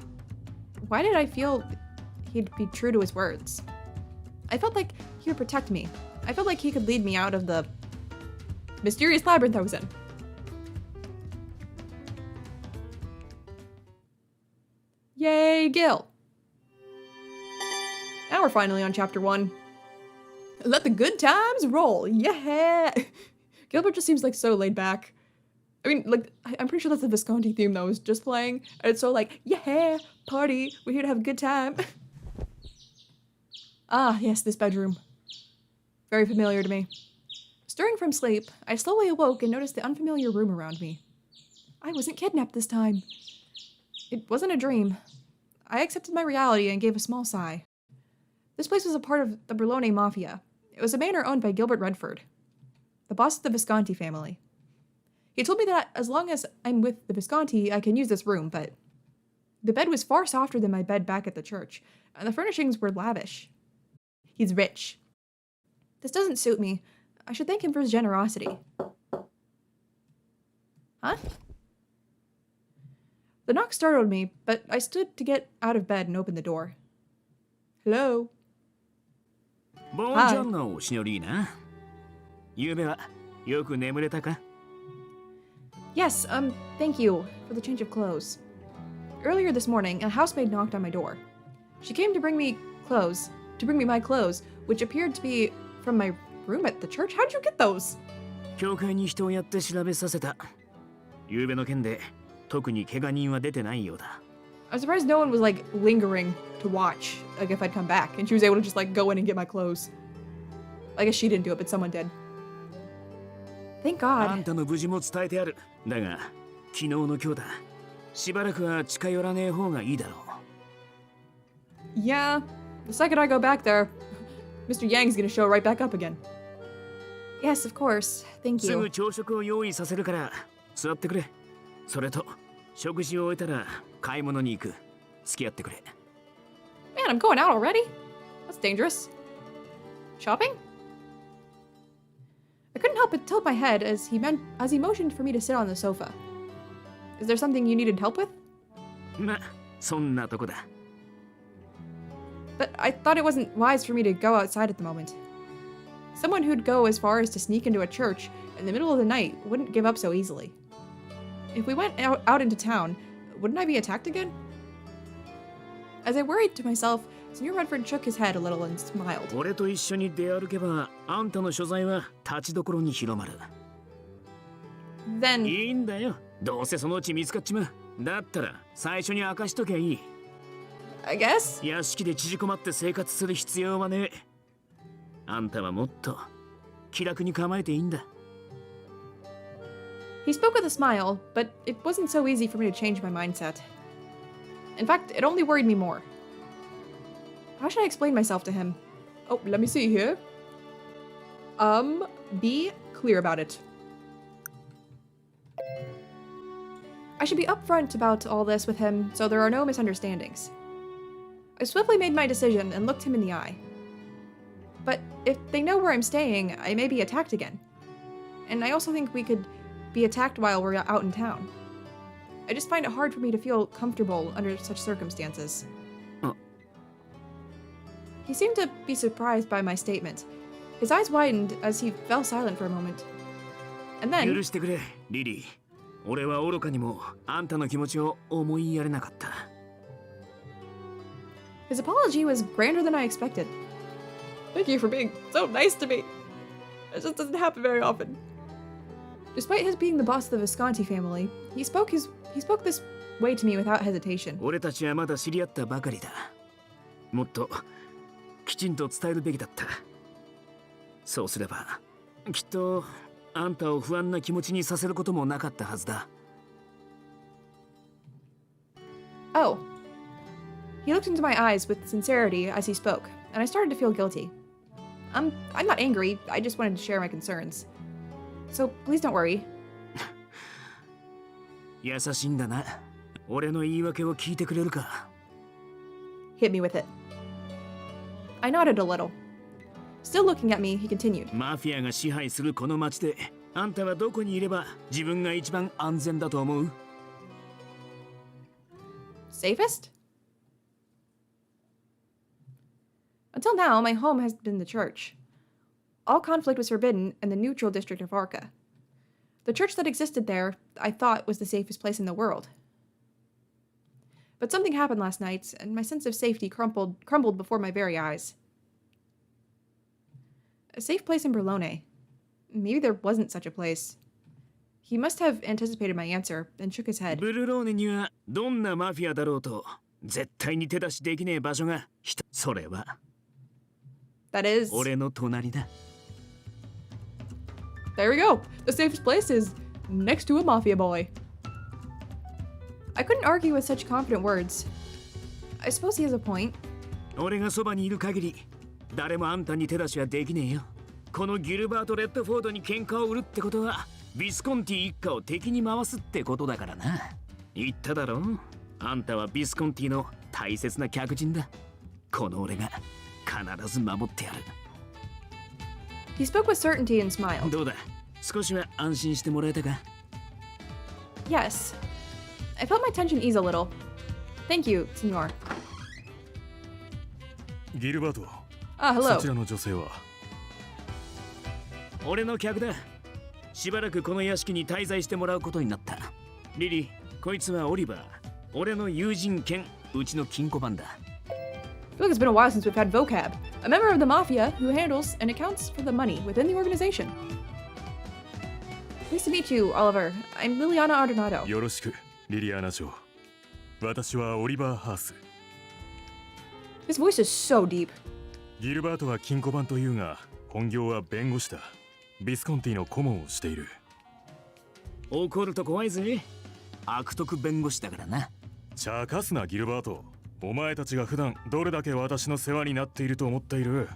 Why did I feel he'd be true to his words? I felt like he would protect me. I felt like he could lead me out of the mysterious labyrinth I was in. Yay, Gil! Now we're finally on chapter 1. Let the good times roll, yeah! Gilbert just seems like so laid back. I mean, like, I'm pretty sure that's the Visconti theme that was just playing, and it's so like, yeah, party, we're here to have a good time. Ah, yes, this bedroom. Very familiar to me. Stirring from sleep, I slowly awoke and noticed the unfamiliar room around me. I wasn't kidnapped this time. It wasn't a dream. I accepted my reality and gave a small sigh. This place was a part of the Berlone Mafia. It was a manor owned by Gilbert Redford, the boss of the Visconti family. He told me that as long as I'm with the Visconti, I can use this room, but the bed was far softer than my bed back at the church, and the furnishings were lavish. He's rich. This doesn't suit me. I should thank him for his generosity. Huh? The knock startled me, but I stood to get out of bed and open the door. Hello? Buongiorno, signorina. ゆうべはよく眠れたか? Yes, thank you for the change of clothes. Earlier this morning, a housemaid knocked on my door. She came to bring me my clothes, which appeared to be from my room at the church. How'd you get those? 教会に人をやって調べさせた。ゆうべの件で特に怪我人は出てないようだ。I'm surprised no one was like lingering to watch, like if I'd come back, and she was able to just like go in and get my clothes. I guess she didn't do it, but someone did. Thank あ God. んたの無事も伝えてある。だが、昨日の今日だ。しばらくは近寄らねえ方がいいだろう。Yeah, the second I go back there, Mr. Yang's gonna show right back up again. Yes, of course. Thank すぐ you. 朝食を用意させるから座ってくれ。それと食事を終えたら買い物に行く。付き合ってくれ。Man, I'm going out already? That's dangerous. Shopping? I couldn't help but tilt my head as he motioned for me to sit on the sofa. Is there something you needed help with? ま、そんなとこだ。But I thought it wasn't wise for me to go outside at the moment. Someone who'd go as far as to sneak into a church in the middle of the night wouldn't give up so easily. If we went out into town, wouldn't I be attacked again? As I worried to myself, Senor Redford shook his head a little and smiled. 俺と一緒に出歩けば、あんたの所在は立ちどころに広まる。Then, いいんだよ。どうせそのうち見つかっちまう。だったら最初に明かしときゃいい。I guess? 屋敷で縮こまって生活する必要はねえ。あんたはもっと気楽に構えていいんだ。He spoke with a smile, but it wasn't so easy for me to change my mindset. In fact, it only worried me more. How should I explain myself to him? Oh, let me see here. Be clear about it. I should be upfront about all this with him so there are no misunderstandings. I swiftly made my decision and looked him in the eye. But if they know where I'm staying, I may be attacked again. And I also think we could be attacked while we're out in town. I just find it hard for me to feel comfortable under such circumstances. He seemed to be surprised by my statement. His eyes widened as he fell silent for a moment. And then... 許してくれ、リリー。俺は愚かにもあんたの気持ちを思いやれなかった。His apology was grander than I expected. Thank you for being so nice to me. It just doesn't happen very often. Despite his being the boss of the Visconti family, he spoke this way to me without hesitation. 俺たちはまだ知り合ったばかりだ。もっときちんと伝えるべきだった。そうすれば、きっとあんたを不安な気持ちにさせることもなかったはずだ。Oh. He looked into my eyes with sincerity as he spoke, and I started to feel guilty. I'm not angry, I just wanted to share my concerns. So please don't worry. 優しいんだな。俺の言い訳を聞いてくれるか。Hit me with it. I nodded a little. Still looking at me, he continued. マフィアが支配するこの町で、あんたはどこにいれば自分が一番安全だと思う？ Safest? Until now, my home has been the church. All conflict was forbidden in the neutral district of Arca. The church that existed there, I thought, was the safest place in the world. But something happened last night, and my sense of safety crumbled before my very eyes. A safe place in Berlone. Maybe there wasn't such a place. He must have anticipated my answer and shook his head. ブルローネにはどんなマフィアだろうと絶対に手出しできねえ場所がそれは That is... 俺の隣だ。 There we go. The safest place is next to a mafia boy. I couldn't argue with such confident words. I suppose he has a point. 俺がそばにいる限り誰もあんたに手出しはできねえよ。このギルバート・レッドフォードに喧嘩を売るってことはビスコンティ一家を敵に回すってことだからな。言っただろ。あんたはビスコンティの大切な客人だ。この俺が必ず守ってやる。He spoke with certainty and smiled. どうだ、少しは安心してもらえたか？ Yes. I felt my tension ease a little. Thank you, senor. ギルバート。hello. そちらの女性は？俺の客だ。しばらくこの屋敷に滞在してもらうことになった。リリー、こいつはオリバー。俺の友人兼うちの金庫番だ。I feel like it's been a while since we've had vocab. A member of the mafia who handles and accounts for the money within the organization. Nice to meet you, Oliver. I'm Liliana Ardonato. よろしく、リリアナ嬢。私はオリバー・ハース。His voice is so deep. ギルバートは金庫番というが、本業は弁護士だ。ビスコンティの顧問をしている。怒ると怖いぜ。悪徳弁護士だからな。茶化すな、ギルバート。お前たちが普段どれだけ私の世話になっていると思っている？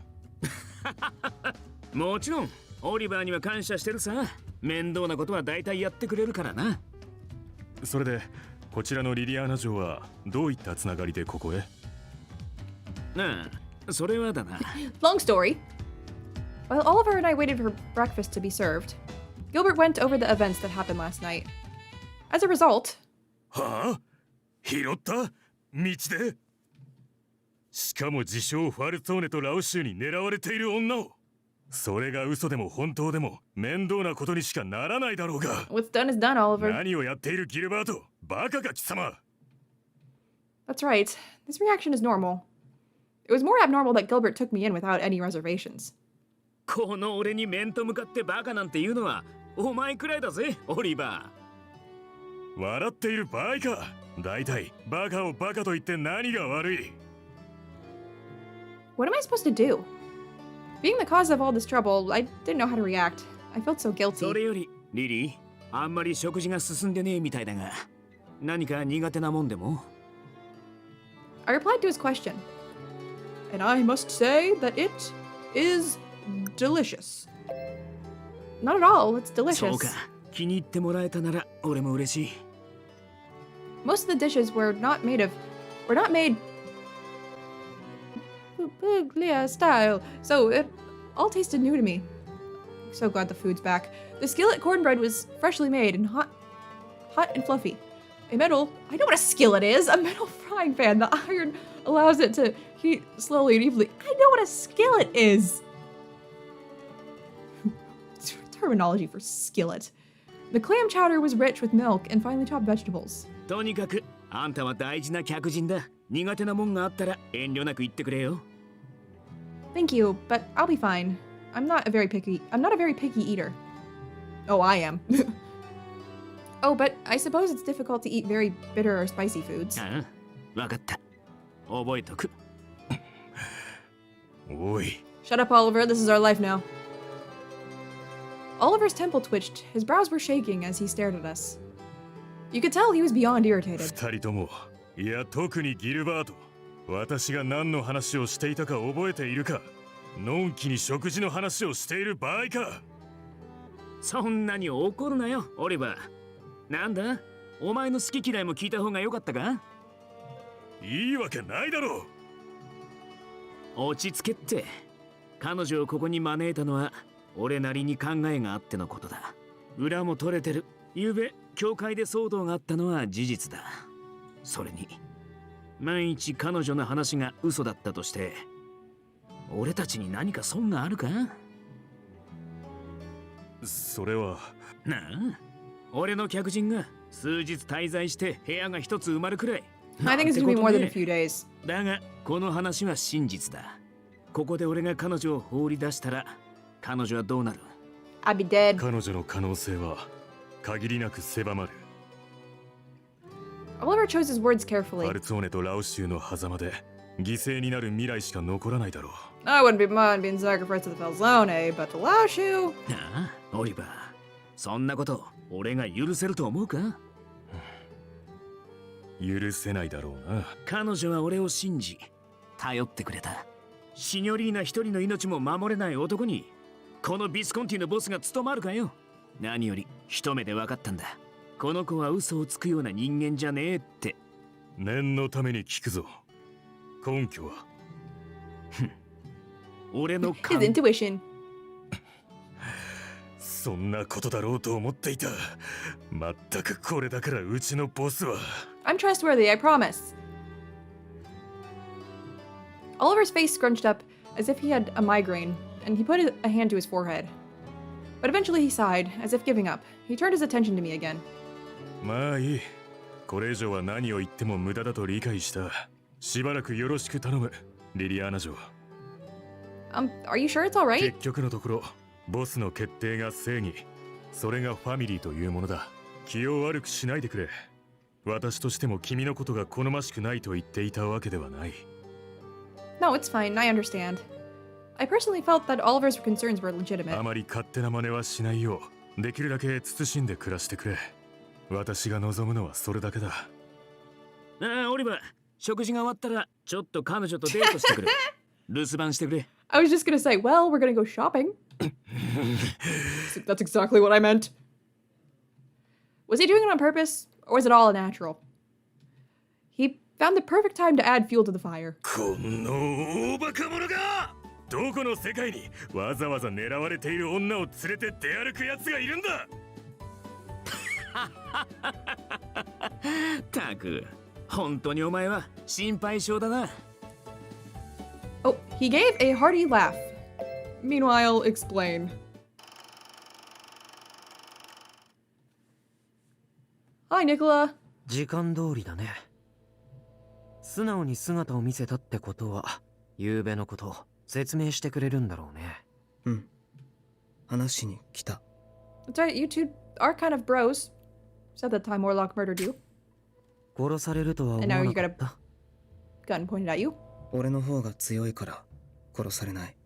もちろん、オリバーには感謝してるさ。面倒なことは大体やってくれるからな。それで、こちらのリリアーナ嬢はどういったつながりでここへ？ああ、それはだな。Long story. While Oliver and I waited for breakfast to be served, Gilbert went over the events that happened last night. As a result... はあ？拾った？道で？しかも自称ファルツォーネとラオシュに狙われている女を。それが嘘でも本当でも面倒なことにしかならないだろうが。What's done is done, Oliver. 何をやっているギルバート？バカか貴様。 That's right. This reaction is normal. It was more abnormal that Gilbert took me in without any reservations. この俺に面と向かってバカなんて言うのはお前くらいだぜ、オリバー。笑っている場合か。だいたいバカをバカと言って何が悪い？ What am I supposed to do? Being the cause of all this trouble, I didn't know how to react. I felt so guilty. それより、リリー、あんまり食事が進んでねえみたいだが、何か苦手なもんでも？ I replied to his question. And I must say that it is delicious. Not at all, it's delicious. そうか、気に入ってもらえたなら俺も嬉しい。Most of the dishes were not made Puglia style, so it all tasted new to me. So glad the food's back. The skillet cornbread was freshly made and hot and fluffy. I know what a skillet is. A metal frying pan. The iron allows it to heat slowly and evenly. I know what a skillet is. Terminology for skillet. The clam chowder was rich with milk and finely chopped vegetables. とにかくあんたは大事な客人だ。苦手なもんがあったら遠慮なく言ってくれよ。Thank you, but I'll be fine. I'm not a very picky eater. Oh, I am. Oh, but I suppose it's difficult to eat very bitter or spicy foods. ああ、わかった。覚えとく。おい。 Shut up, Oliver. This is our life now. Oliver's temple twitched. His brows were shaking as he stared at us. You could tell he was beyond irritated. 二人とも、いや特にギルバート、私が何の話をしていたか覚えているか。のんきに食事の話をしている場合か。そんなに怒るなよ、オリバー。なんだ、お前の好き嫌いも聞いた方が良かったか？いいわけないだろう。落ち着けって。彼女をここに招いたのは俺なりに考えがあってのことだ。裏も取れてる。昨べ教会で騒動があったのは事実だ。それに万一彼女の話が嘘だったとして俺たちに何か損があるか？それはなあ、俺の客人が数日滞在して部屋が一つ埋まるくらい。 I think it's gonna be more than a few days. だがこの話は真実だ。ここで俺が彼女を放り出したら彼女はどうなる？ I'd be dead. 彼女の可能性は限りなく狭まる。Oliver chose his words carefully. パルツォーネとラオ州の狭間で犠牲になる未来しか残らないだろう。I wouldn't be mind being sacrificed to the Falzone, but to Laoshu. なあ、オリバー。そんなこと俺が許せると思うか？許せないだろうな。彼女は俺を信じ頼ってくれた。シニョリーナ一人の命も守れない男にこのビスコンティのボスが務まるかよ。何より一目で分かったんだ。この子は嘘をつくような人間じゃねえって。念のために聞くぞ。根拠は？俺の His intuition. そんなことだろうと思っていた。まったくこれだからうちのボスは。I'm trustworthy, I promise. Oliver's face scrunched up as if he had a migraine, and he put a hand to his forehead. But eventually he sighed, as if giving up. He turned his attention to me again. まあいい。これ以上は何を言っても無駄だと理解した。しばらくよろしく頼む、リリアーナ嬢。Are you sure it's alright? 結局のところ、ボスの決定が正義。それがファミリーというものだ。気を悪くしないでくれ。私としても君のことが好ましくないと言っていたわけではない。No, it's fine, I understand. I personally felt that Oliver's concerns were legitimate. あまり勝手な真似はしないよう、できるだけ慎んで暮らしてくれ。私が望むのはそれだけだ。ああ、オリバー、食事が終わったらちょっと彼女とデートしてくれ。留守番してくれ。I was just gonna say, well, we're gonna go shopping. That's exactly what I meant. Was he doing it on purpose, or was it all natural? He found the perfect time to add fuel to the fire. この大バカ者が！どこの世界にわざわざ狙われている女を連れて出歩く奴がいるんだ！たく、本当にお前は心配性だな。Oh, he gave a hearty laugh. Meanwhile, explain. Hi, Nicola. 時間通りだね。素直に姿を見せたってことは、昨べのことを説明してくれるんだろうね。うん。話しに来た。That's right, you two are kind of bros. Said that time Warlock murdered you. 殺されるとは思 And わ now な you か got っ a た。 gun pointed at you. 俺の方が強いから殺されない。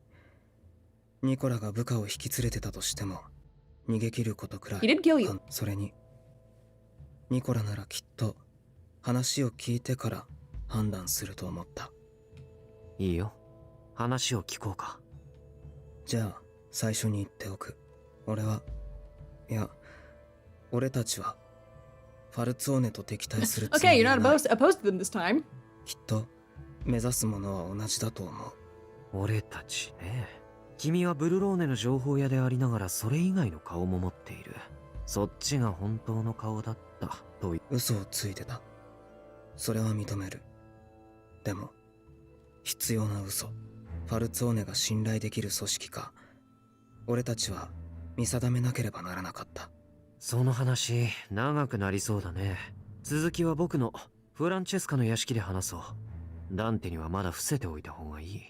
ニコラが部下を引き連れてたとしても逃げ切ることくらい。He did kill you. それにニコラならきっと話を聞いてから判断すると思った。いいよ。話を聞こうか。じゃあ最初に言っておく。いや俺たちはファルツォーネと敵対するつも Okay, り you're は not ない opposed to them this time. きっと目指すものは同じだと思う。俺たちね。君はブルローネの情報屋でありながらそれ以外の顔も持っている。そっちが本当の顔だったという。嘘をついてた。それは認める。でも必要な嘘、ファルツォーネが信頼できる組織か、俺たちは見定めなければならなかった。その話長くなりそうだね。続きは僕のフランチェスカの屋敷で話そう。ダンテにはまだ伏せておいた方がいい。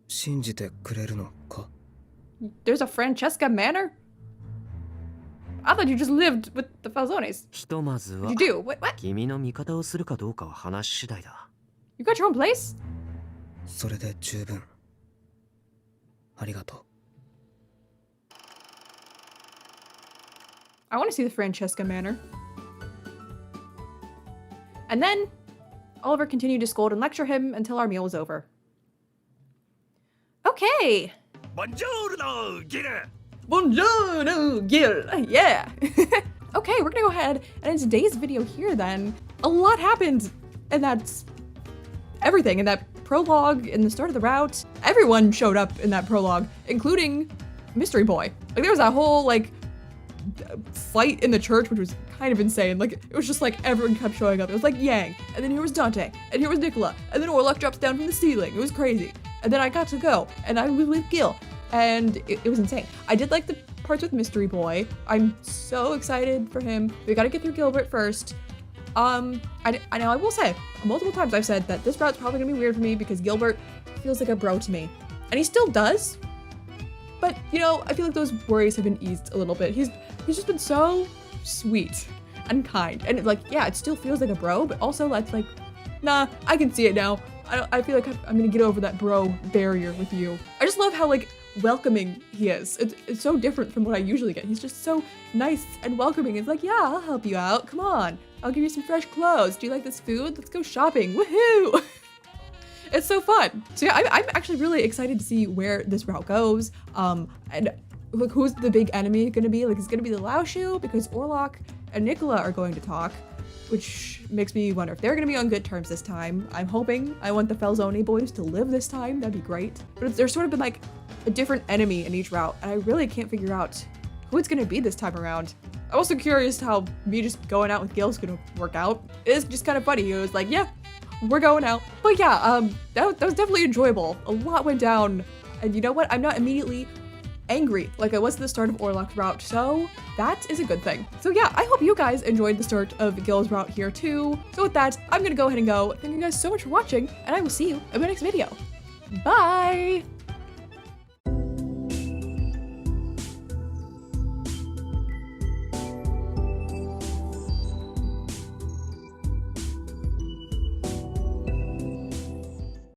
信じてくれるのか？ There's a Francesca Manor? I thought you just lived with the Falzones. ひとまずは You do? What? 君の味方をするかどうかは話次第だ。You got your own place? それで十分。ありがとう。I want to see the Francesca Manor. And then Oliver continued to scold and lecture him until our meal was over. Okay. Buongiorno, Gilbert. Buongiorno, Gil. Yeah. Okay, we're gonna go ahead and in today's video here then, a lot happened, and that's everything in that prologue, in the start of the route. Everyone showed up in that prologue, including Mystery Boy. Like there was that whole like fight in the church, which was kind of insane. Like it was just like everyone kept showing up. It was like Yang, and then here was Dante, and here was Nicola, and then Orlok drops down from the ceiling. It was crazy. And then I got to go, and I was with Gil, and it was insane. I did like the parts with Mystery Boy. I'm so excited for him. We gotta get through Gilbert first. I know I will say, multiple times I've said that this route's probably gonna be weird for me because Gilbert feels like a bro to me. And he still does. But, you know, I feel like those worries have been eased a little bit. He's just been so sweet and kind. And like, yeah, it still feels like a bro, but also that's like, nah, I can see it now. I feel like I'm gonna get over that bro barrier with you. I just love how like welcoming he is. It's so different from what I usually get. He's just so nice and welcoming. It's like, yeah, I'll help you out. Come on, I'll give you some fresh clothes. Do you like this food? Let's go shopping. Woohoo! It's so fun. So yeah, I'm actually really excited to see where this route goes. And like, who's the big enemy gonna be? Like, it's gonna be the Laoshu because Orlok and Nicola are going to talk, which makes me wonder if they're gonna be on good terms this time. I'm hoping. I want the Falzone boys to live this time. That'd be great. But there's sort of been like a different enemy in each route, and I really can't figure out who it's gonna be this time around. I'm also curious how me just going out with Gil's gonna work out. It is just kind of funny. It was like, yeah, we're going out. But yeah, that was definitely enjoyable. A lot went down, and you know what? I'm not immediately angry like I was at the start of Orlok's route, so that is a good thing. So yeah, I hope you guys enjoyed the start of Gil's route here too. So with that, I'm gonna go ahead and go. Thank you guys so much for watching, and I will see you in my next video. Bye!